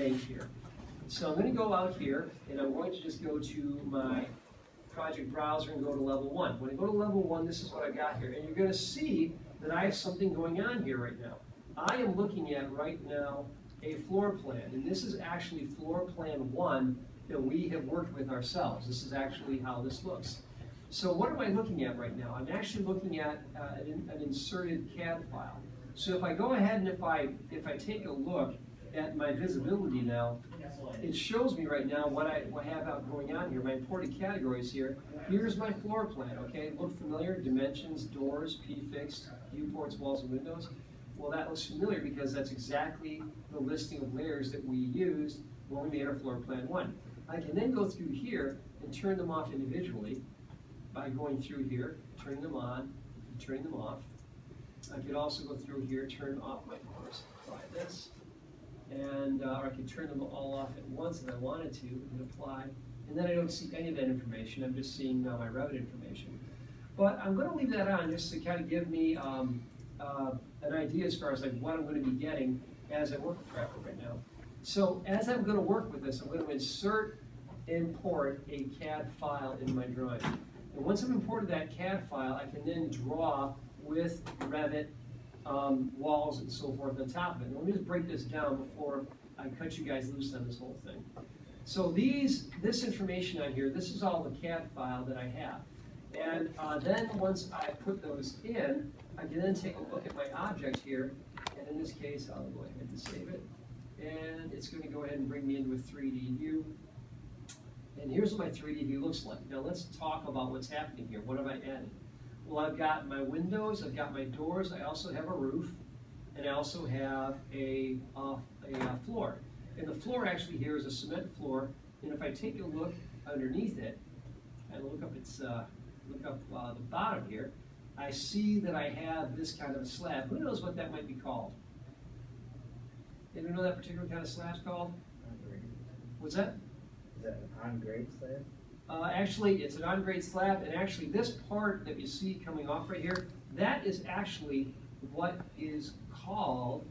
make here. So I'm going to go out here, and I'm going to just go to my project browser and go to level 1. When I go to level 1, this is what I got here. And you're going to see that I have something going on here right now. I am looking at right now a floor plan, and this is actually floor plan 1 that we have worked with ourselves. This is actually how this looks. So what am I looking at right now? I'm actually looking at an inserted CAD file. So if I go ahead and if I take a look at my visibility now, it shows me right now what I have out going on here, my imported categories here. Here's my floor plan, okay? Look familiar, dimensions, doors, P-fixed, viewports, walls, and windows. Well, that looks familiar because that's exactly the listing of layers that we used when we made our floor plan 1. I can then go through here and turn them off individually by going through here, turning them on, and turning them off. I could also go through here, turn off my doors, apply this, and or I could turn them all off at once if I wanted to, and apply. And then I don't see any of that information. I'm just seeing now my Revit information. But I'm going to leave that on just to kind of give me an idea as far as like what I'm going to be getting as I work with Trapper right now. So as I'm going to work with this, I'm going to insert, import a CAD file in my drawing. And once I've imported that CAD file, I can then draw with Revit walls and so forth on top of it. And let me just break this down before I cut you guys loose on this whole thing. So this information on here, this is all the CAD file that I have. And then once I put those in, I can then take a look at my object here. And in this case, I'll go ahead and save it. And it's going to go ahead and bring me into a 3D view. And here's what my 3D view looks like. Now let's talk about what's happening here. What have I added? Well, I've got my windows, I've got my doors, I also have a roof, and I also have a floor. And the floor actually here is a cement floor, and if I take a look underneath it, and look up the bottom here, I see that I have this kind of a slab. Who knows what that might be called? Anyone know that particular kind of slab's called? What's that? Is that an on-grade slab? Actually, it's an on-grade slab, and actually this part that you see coming off right here, that is actually what is called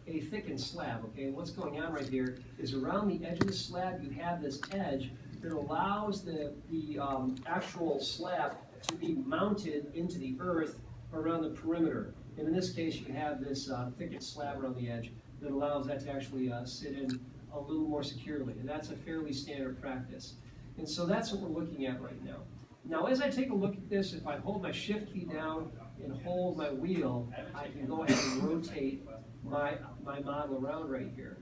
a thickened slab, okay? And what's going on right here is around the edge of the slab, you have this edge that allows the actual slab to be mounted into the earth around the perimeter. And in this case, you have this thickened slab around the edge that allows that to actually sit in a little more securely, and that's a fairly standard practice. And so that's what we're looking at right now. Now, as I take a look at this, if I hold my shift key down and hold my wheel, I can go ahead and rotate my model around right here.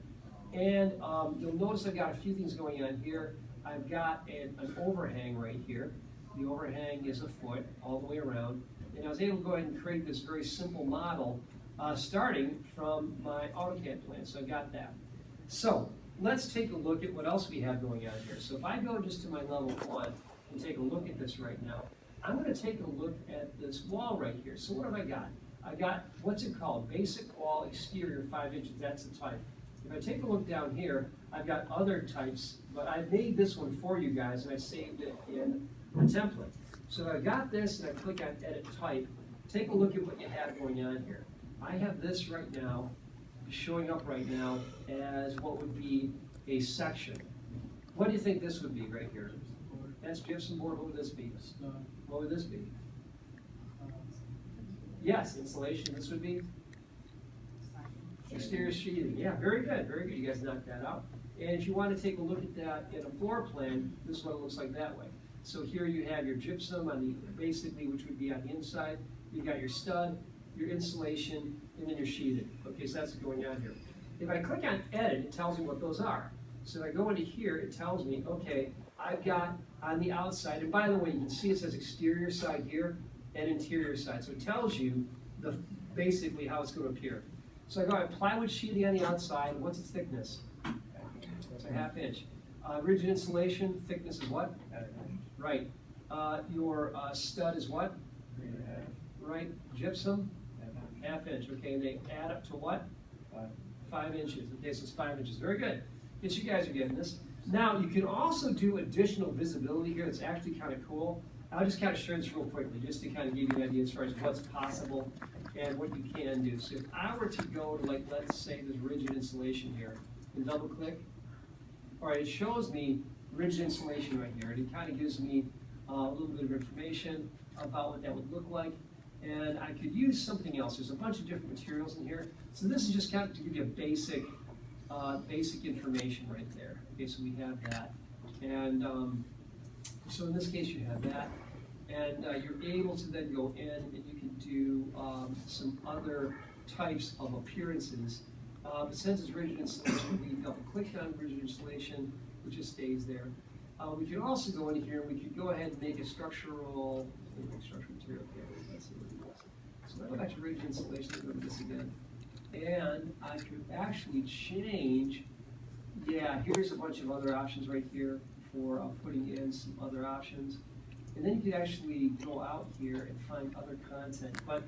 And you'll notice I've got a few things going on here. I've got an overhang right here. The overhang is a foot all the way around. And I was able to go ahead and create this very simple model starting from my AutoCAD plan. So I've got that. So let's take a look at what else we have going on here. So if I go just to my level 1 and take a look at this right now, I'm going to take a look at this wall right here. So what have I got? I got, what's it called? Basic wall, exterior, 5 inches. That's the type. If I take a look down here, I've got other types, but I made this one for you guys, and I saved it in the template. So I've got this, and I click on Edit Type. Take a look at what you have going on here. I have this right now, showing up right now as what would be a section. What do you think this would be right here? That's gypsum board. What would this be? What would this be? Yes, insulation. This would be exterior sheathing. Yeah, very good, very good. You guys knocked that out. And if you want to take a look at that in a floor plan, this is what it looks like that way. So here you have your gypsum on the basically, which would be on the inside. You've got your stud, your insulation, and then your sheathing. Okay, so that's what's going on here. If I click on Edit, it tells me what those are. So if I go into here, it tells me, okay, I've got on the outside, and by the way, you can see it says exterior side here and interior side. So it tells you basically how it's going to appear. So I go, I have plywood sheathing on the outside. What's its thickness? It's a 1/2 inch. Rigid insulation, thickness is what? Right. Your stud is what? Right. Gypsum? 1/2 inch. Okay, and they add up to what? 5 inches. Okay, so it's 5 inches. Very good. Guess you guys are getting this. Now, you can also do additional visibility here. That's actually kind of cool. I'll just kind of share this real quickly, just to kind of give you an idea as far as what's possible and what you can do. So if I were to go to, like, let's say this rigid insulation here, and double click, All right, it shows me rigid insulation right here, and it kind of gives me a little bit of information about what that would look like. And I could use something else. There's a bunch of different materials in here. So this is just kind of to give you a basic information right there. Okay, so we have that. And so in this case, you have that. And you're able to then go in and you can do some other types of appearances. But since it's rigid insulation, we double-click on rigid insulation, it just stays there. We could also go in here and we could go ahead and make a structural material. Okay, let's see what it is. So I go back to rigid insulation, go to this again. And I could actually change, yeah, here's a bunch of other options right here for putting in some other options. And then you could actually go out here and find other content, but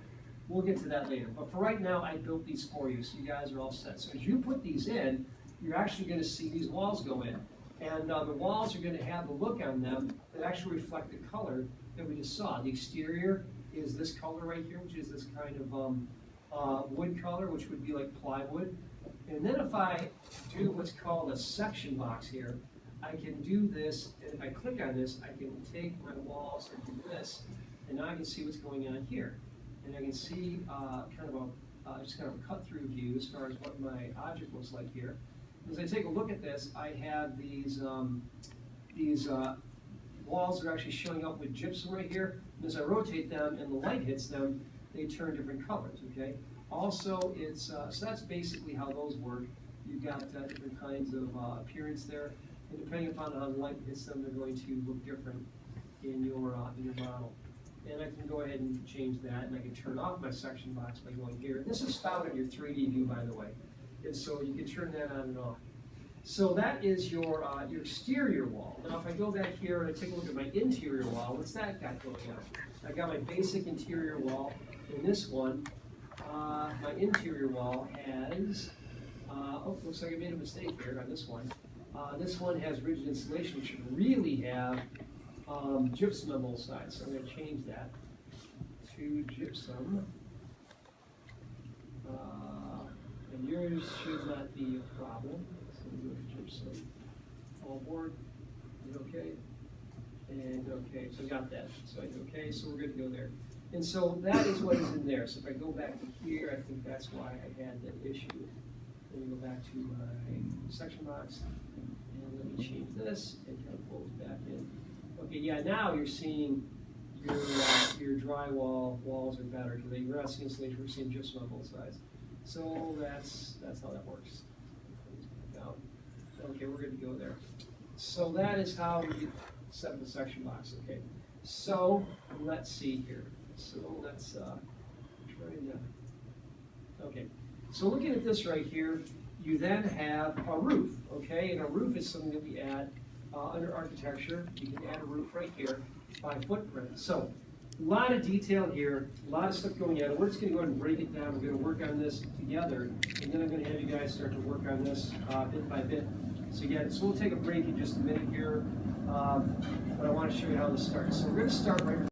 we'll get to that later. But for right now, I built these for you, so you guys are all set. So as you put these in, you're actually going to see these walls go in. And the walls are going to have a look on them that actually reflect the color that we just saw. The exterior is this color right here, which is this kind of wood color, which would be like plywood. And then if I do what's called a section box here, I can do this, and if I click on this, I can take my walls and do this, and now I can see what's going on here. And I can see just kind of a cut-through view as far as what my object looks like here. As I take a look at this, I have these walls that are actually showing up with gypsum right here. And as I rotate them and the light hits them, they turn different colors, okay? Also, it's so that's basically how those work. You've got different kinds of appearance there. And depending upon how the light hits them, they're going to look different in your model. And I can go ahead and change that, and I can turn off my section box by going here. And this is found in your 3D view, by the way. And so you can turn that on and off. So that is your exterior wall. Now if I go back here and I take a look at my interior wall, what's that got going on? I got my basic interior wall. In this one, my interior wall has, looks like I made a mistake here on this one. This one has rigid insulation, which should really have gypsum on both sides. So I'm going to change that to gypsum. And yours should not be a problem. So we go to gypsum. All board. Hit OK. And OK. So I got that. So I hit OK. So we're good to go there. And so that is what is in there. So if I go back to here, I think that's why I had that issue. Let me go back to my section box. And let me change this. It kind of pulls back in. Okay, yeah, now you're seeing your drywall walls are better because we're not seeing insulation, we're seeing gypsum on both sides. So that's how that works. Okay, we're good to go there. So that is how we set up the section box. Okay, so let's see here. So let's try to. Okay, so looking at this right here, you then have a roof. Okay, and a roof is something that we add under architecture. You can add a roof right here by footprint. So a lot of detail here, a lot of stuff going on. We're just going to go ahead and break it down. We're going to work on this together, and then I'm going to have you guys start to work on this bit by bit. So again, so we'll take a break in just a minute here, but I want to show you how this starts. So we're going to start right